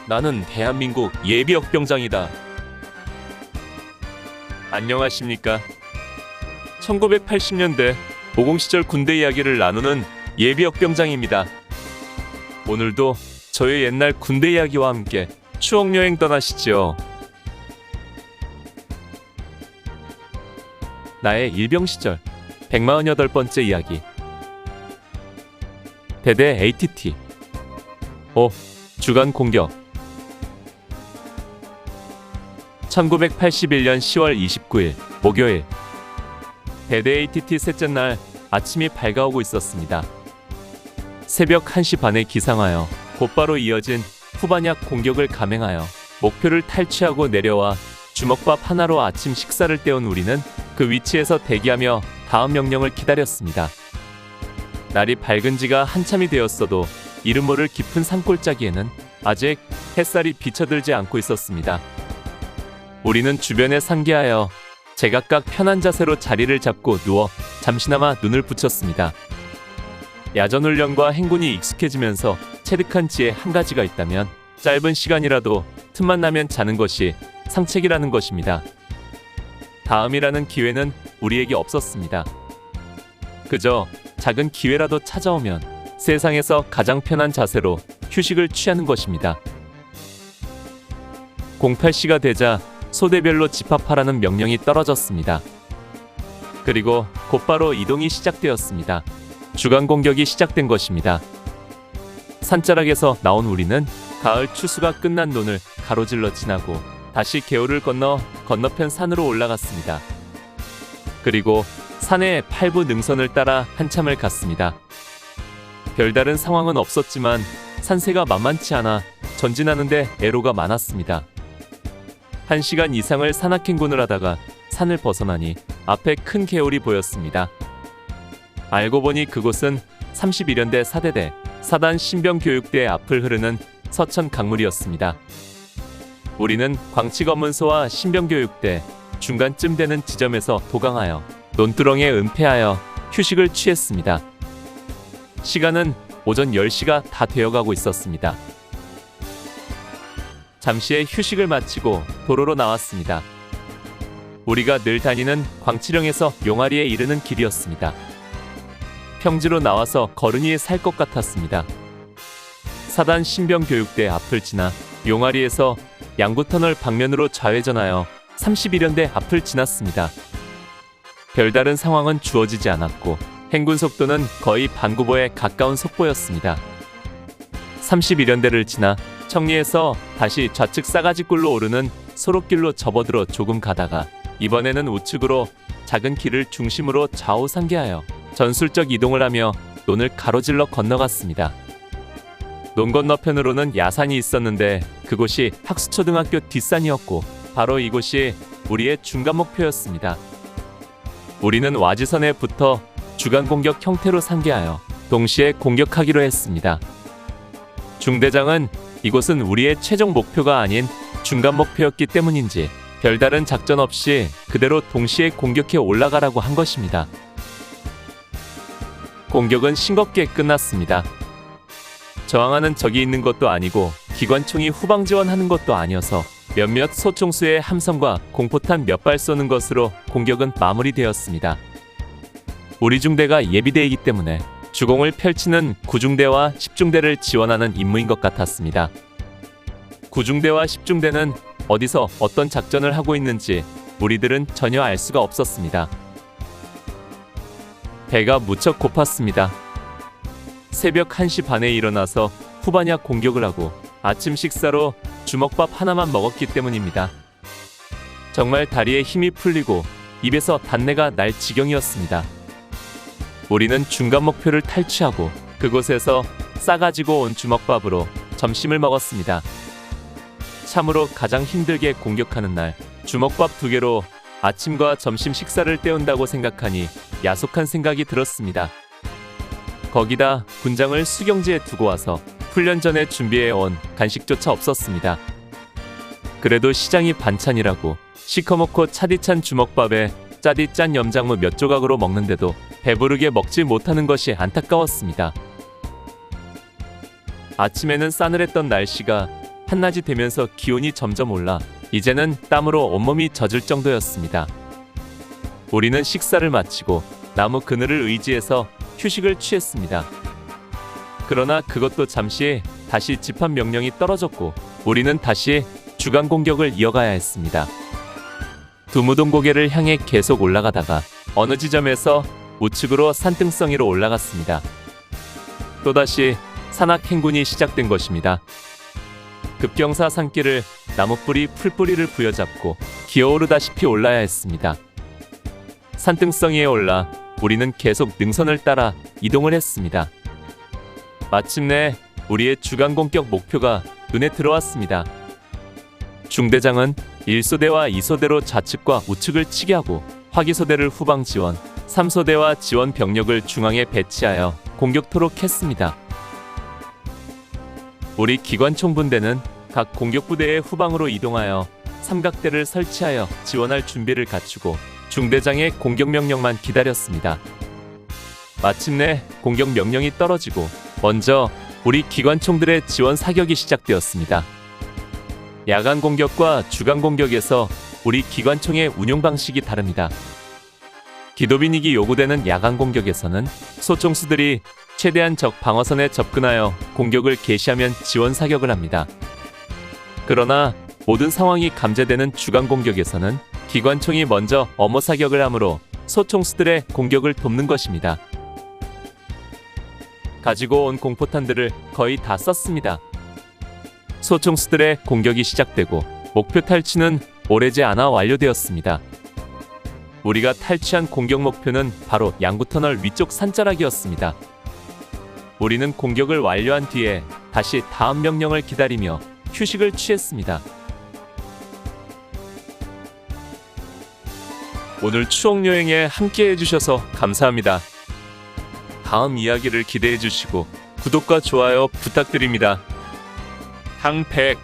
나는 대한민국 예비역병장이다. 안녕하십니까. 1980년대 모공시절 군대 이야기를 나누는 예비역병장입니다. 오늘도 저의 옛날 군대 이야기와 함께 추억여행 떠나시죠. 나의 일병시절 148번째 이야기. 대대 ATT 5. 주간 공격. 1981년 10월 29일 목요일. 대대 ATT 셋째 날 아침이 밝아오고 있었습니다. 새벽 1시 반에 기상하여 곧바로 이어진 후반약 공격을 감행하여 목표를 탈취하고 내려와 주먹밥 하나로 아침 식사를 때운 우리는 그 위치에서 대기하며 다음 명령을 기다렸습니다. 날이 밝은 지가 한참이 되었어도 이름 모를 깊은 산골짜기에는 아직 햇살이 비쳐들지 않고 있었습니다. 우리는 주변에 상기하여 제각각 편한 자세로 자리를 잡고 누워 잠시나마 눈을 붙였습니다. 야전훈련과 행군이 익숙해지면서 체득한 지혜 한 가지가 있다면 짧은 시간이라도 틈만 나면 자는 것이 상책이라는 것입니다. 다음이라는 기회는 우리에게 없었습니다. 그저 작은 기회라도 찾아오면 세상에서 가장 편한 자세로 휴식을 취하는 것입니다. 08시가 되자 소대별로 집합하라는 명령이 떨어졌습니다. 그리고 곧바로 이동이 시작되었습니다. 주간 공격이 시작된 것입니다. 산자락에서 나온 우리는 가을 추수가 끝난 논을 가로질러 지나고 다시 개울을 건너 건너편 산으로 올라갔습니다. 그리고 산의 8부 능선을 따라 한참을 갔습니다. 별다른 상황은 없었지만 산세가 만만치 않아 전진하는데 애로가 많았습니다. 1시간 이상을 산악행군을 하다가 산을 벗어나니 앞에 큰 개울이 보였습니다. 알고 보니 그곳은 31연대 4대대 사단 신병교육대 앞을 흐르는 서천 강물이었습니다. 우리는 광치검문소와 신병교육대 중간쯤 되는 지점에서 도강하여 논두렁에 은폐하여 휴식을 취했습니다. 시간은 오전 10시가 다 되어가고 있었습니다. 잠시의 휴식을 마치고 도로로 나왔습니다. 우리가 늘 다니는 광치령에서 용아리에 이르는 길이었습니다. 평지로 나와서 걸으니 살 것 같았습니다. 사단 신병교육대 앞을 지나 용아리에서 양구터널 방면으로 좌회전하여 31연대 앞을 지났습니다. 별다른 상황은 주어지지 않았고 행군 속도는 거의 반구보에 가까운 속보였습니다. 31연대를 지나 청리에서 다시 좌측 싸가지굴로 오르는 소록길로 접어들어 조금 가다가 이번에는 우측으로 작은 길을 중심으로 좌우 상계하여 전술적 이동을 하며 논을 가로질러 건너갔습니다. 논 건너편으로는 야산이 있었는데 그곳이 학수초등학교 뒷산이었고 바로 이곳이 우리의 중간 목표였습니다. 우리는 와지선에 붙어 주간 공격 형태로 상계하여 동시에 공격하기로 했습니다. 중대장은 이곳은 우리의 최종 목표가 아닌 중간 목표였기 때문인지 별다른 작전 없이 그대로 동시에 공격해 올라가라고 한 것입니다. 공격은 싱겁게 끝났습니다. 저항하는 적이 있는 것도 아니고 기관총이 후방 지원하는 것도 아니어서 몇몇 소총수의 함성과 공포탄 몇 발 쏘는 것으로 공격은 마무리되었습니다. 우리 중대가 예비대이기 때문에 주공을 펼치는 9중대와 10중대를 지원하는 임무인 것 같았습니다. 9중대와 10중대는 어디서 어떤 작전을 하고 있는지 우리들은 전혀 알 수가 없었습니다. 배가 무척 고팠습니다. 새벽 1시 반에 일어나서 후반약 공격을 하고 아침 식사로 주먹밥 하나만 먹었기 때문입니다. 정말 다리에 힘이 풀리고 입에서 단내가 날 지경이었습니다. 우리는 중간 목표를 탈취하고 그곳에서 싸가지고 온 주먹밥으로 점심을 먹었습니다. 참으로 가장 힘들게 공격하는 날 주먹밥 2개로 아침과 점심 식사를 때운다고 생각하니 야속한 생각이 들었습니다. 거기다 군장을 수경지에 두고 와서 훈련 전에 준비해온 간식조차 없었습니다. 그래도 시장이 반찬이라고 시커멓고 차디찬 주먹밥에 짜디 짠 염장무 몇 조각으로 먹는데도 배부르게 먹지 못하는 것이 안타까웠습니다. 아침에는 싸늘했던 날씨가 한낮이 되면서 기온이 점점 올라 이제는 땀으로 온몸이 젖을 정도였습니다. 우리는 식사를 마치고 나무 그늘을 의지해서 휴식을 취했습니다. 그러나 그것도 잠시 다시 집합 명령이 떨어졌고 우리는 다시 주간 공격을 이어가야 했습니다. 두무동 고개를 향해 계속 올라가다가 어느 지점에서 우측으로 산등성이로 올라갔습니다. 또다시 산악 행군이 시작된 것입니다. 급경사 산길을 나무뿌리 풀뿌리를 부여잡고 기어오르다시피 올라야 했습니다. 산등성이에 올라 우리는 계속 능선을 따라 이동을 했습니다. 마침내 우리의 주간 공격 목표가 눈에 들어왔습니다. 중대장은 1소대와 2소대로 좌측과 우측을 치게 하고 화기소대를 후방 지원, 3소대와 지원 병력을 중앙에 배치하여 공격토록 했습니다. 우리 기관총 분대는 각 공격부대의 후방으로 이동하여 삼각대를 설치하여 지원할 준비를 갖추고 중대장의 공격 명령만 기다렸습니다. 마침내 공격 명령이 떨어지고 먼저 우리 기관총들의 지원 사격이 시작되었습니다. 야간 공격과 주간 공격에서 우리 기관총의 운용 방식이 다릅니다. 기도빈익이 요구되는 야간 공격에서는 소총수들이 최대한 적 방어선에 접근하여 공격을 개시하면 지원 사격을 합니다. 그러나 모든 상황이 감지되는 주간 공격에서는 기관총이 먼저 엄호 사격을 하므로 소총수들의 공격을 돕는 것입니다. 가지고 온 공포탄들을 거의 다 썼습니다. 소총수들의 공격이 시작되고 목표 탈취는 오래지 않아 완료되었습니다. 우리가 탈취한 공격 목표는 바로 양구터널 위쪽 산자락이었습니다. 우리는 공격을 완료한 뒤에 다시 다음 명령을 기다리며 휴식을 취했습니다. 오늘 추억여행에 함께 해주셔서 감사합니다. 다음 이야기를 기대해 주시고 구독과 좋아요 부탁드립니다. 항백